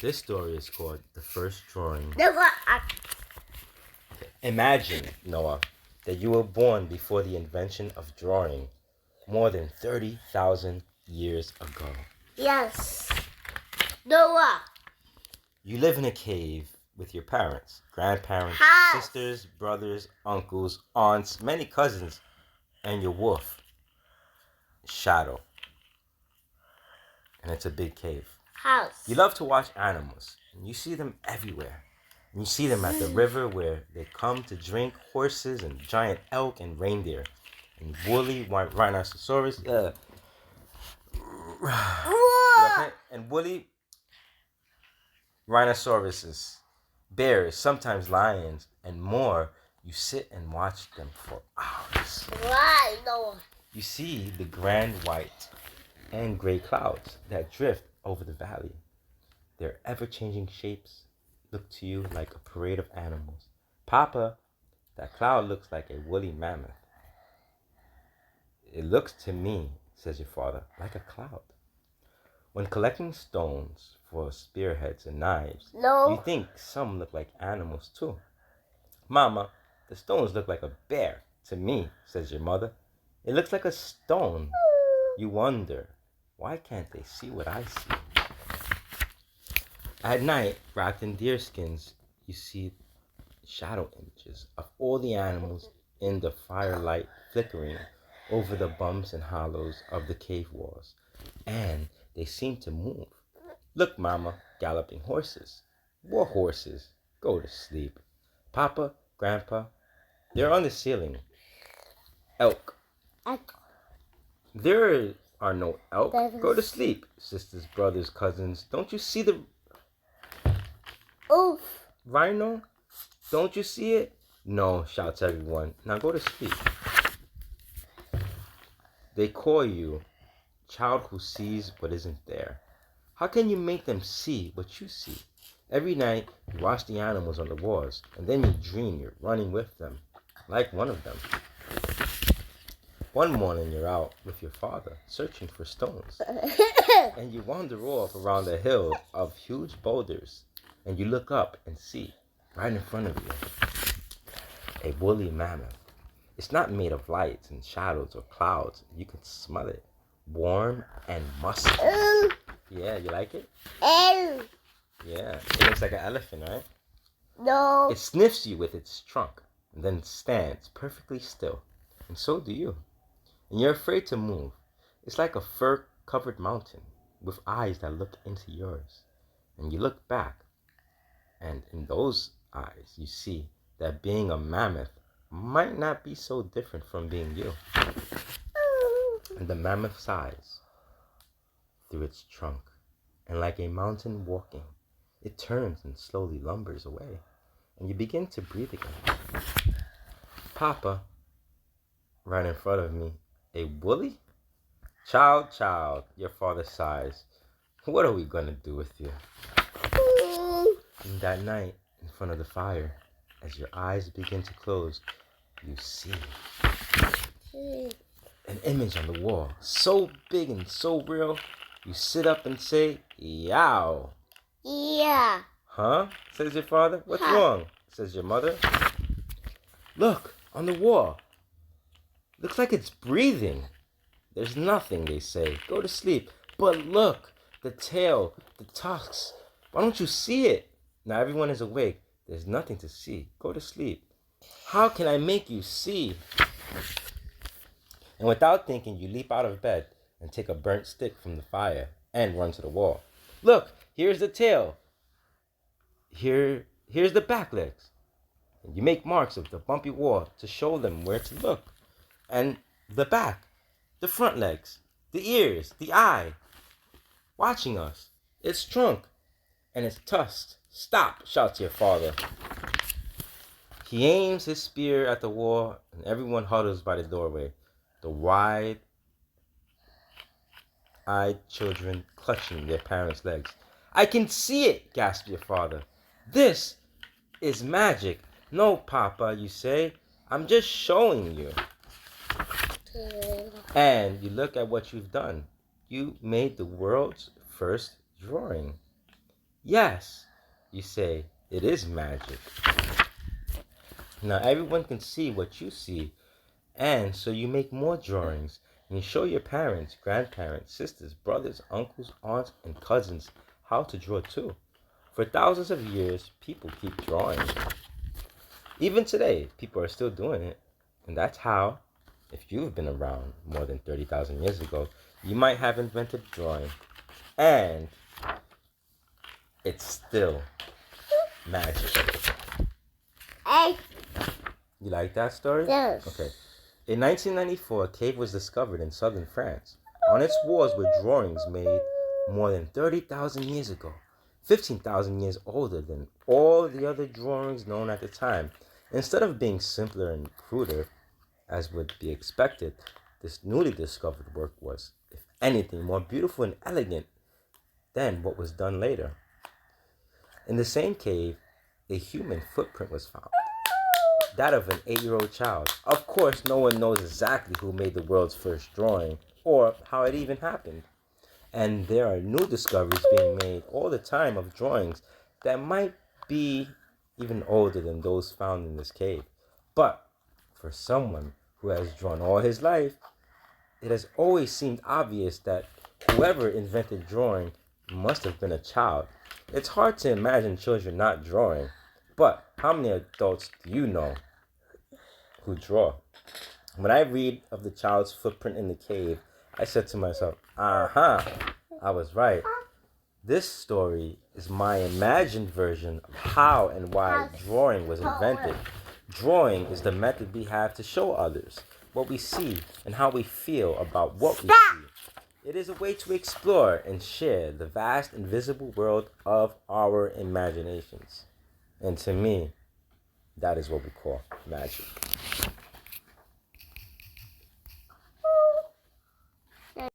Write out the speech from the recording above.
This story is called The First Drawing. Noah. Imagine, Noah, that you were born before the invention of drawing more than 30,000 years ago. Yes. Noah. You live in a cave with your parents, grandparents, sisters, brothers, uncles, aunts, many cousins, and your wolf, Shadow. And it's a big cave. House. You love to watch animals, and you see them everywhere. And you see them at the river where they come to drink, horses and giant elk and reindeer, and woolly rhinoceros, and woolly rhinoceroses, bears, sometimes lions, and more. You sit and watch them for hours. Why, Noah? You see the grand white and gray clouds that drift over the valley. Their ever-changing shapes look to you like a parade of animals. Papa, that cloud looks like a woolly mammoth. It looks to me, says your father, like a cloud. When collecting stones for spearheads and knives, you think some look like animals too. Mama, the stones look like a bear to me, says your mother. It looks like a stone. You wonder, why can't they see what I see? At night, wrapped in deer skins, you see shadow images of all the animals in the firelight flickering over the bumps and hollows of the cave walls, and they seem to move. Look, Mama, galloping horses. War horses. Go to sleep. Papa, Grandpa, they're on the ceiling. Elk. There are no elk. Go to sleep. Sisters, brothers, cousins, don't you see the rhino? Don't you see it? No, shouts everyone. Now go to sleep. They call you child who sees what isn't there. How can you make them see what you see? Every night you watch the animals on the walls, and then you dream you're running with them, like one of them. One morning you're out with your father, searching for stones, and you wander off around a hill of huge boulders, and you look up and see, right in front of you, a woolly mammoth. It's not made of lights and shadows or clouds. You can smell it, warm and musky. Yeah, you like it? Yeah, it looks like an elephant, right? No. It sniffs you with its trunk, and then stands perfectly still, and so do you. And you're afraid to move. It's like a fur-covered mountain with eyes that look into yours. And you look back, and in those eyes you see that being a mammoth might not be so different from being you. And the mammoth sighs through its trunk, and like a mountain walking, it turns and slowly lumbers away, and you begin to breathe again. Papa, right in front of me, a woolly? Child, your father sighs. What are we gonna do with you? And that night, in front of the fire, as your eyes begin to close, you see an image on the wall, so big and so real, you sit up and say, yow. Yeah. Huh? Says your father. What's wrong? Says your mother. Look, on the wall. Looks like it's breathing. There's nothing, they say. Go to sleep. But look, the tail, the tusks. Why don't you see it? Now everyone is awake. There's nothing to see. Go to sleep. How can I make you see? And without thinking, you leap out of bed and take a burnt stick from the fire and run to the wall. Look, here's the tail. Here's the back legs. And you make marks of the bumpy wall to show them where to look. And the back, the front legs, the ears, the eye. Watching us. Its trunk and its tusks. Stop, shouts your father. He aims his spear at the wall, and everyone huddles by the doorway. The wide-eyed children clutching their parents' legs. I can see it, gasps your father. This is magic. No, Papa, you say. I'm just showing you. And you look at what you've done. You made the world's first drawing. Yes, you say, it is magic. Now everyone can see what you see, and so you make more drawings, and you show your parents, grandparents, sisters, brothers, uncles, aunts, and cousins how to draw too. For thousands of years, people keep drawing. Even today, people are still doing it. And that's how, if you've been around more than 30,000 years ago, you might have invented drawing. And it's still magic. Hey. You like that story? Yes. Okay. In 1994, a cave was discovered in southern France. On its walls were drawings made more than 30,000 years ago, 15,000 years older than all the other drawings known at the time. Instead of being simpler and cruder, as would be expected, this newly discovered work was, if anything, more beautiful and elegant than what was done later. In the same cave, a human footprint was found, that of an 8-year-old child. Of course, no one knows exactly who made the world's first drawing or how it even happened. And there are new discoveries being made all the time of drawings that might be even older than those found in this cave. But for someone who has drawn all his life, it has always seemed obvious that whoever invented drawing must have been a child. It's hard to imagine children not drawing, but how many adults do you know who draw? When I read of the child's footprint in the cave, I said to myself, aha, I was right. This story is my imagined version of how and why drawing was invented. Drawing is the method we have to show others what we see and how we feel about what we see. It is a way to explore and share the vast invisible world of our imaginations. And to me, that is what we call magic.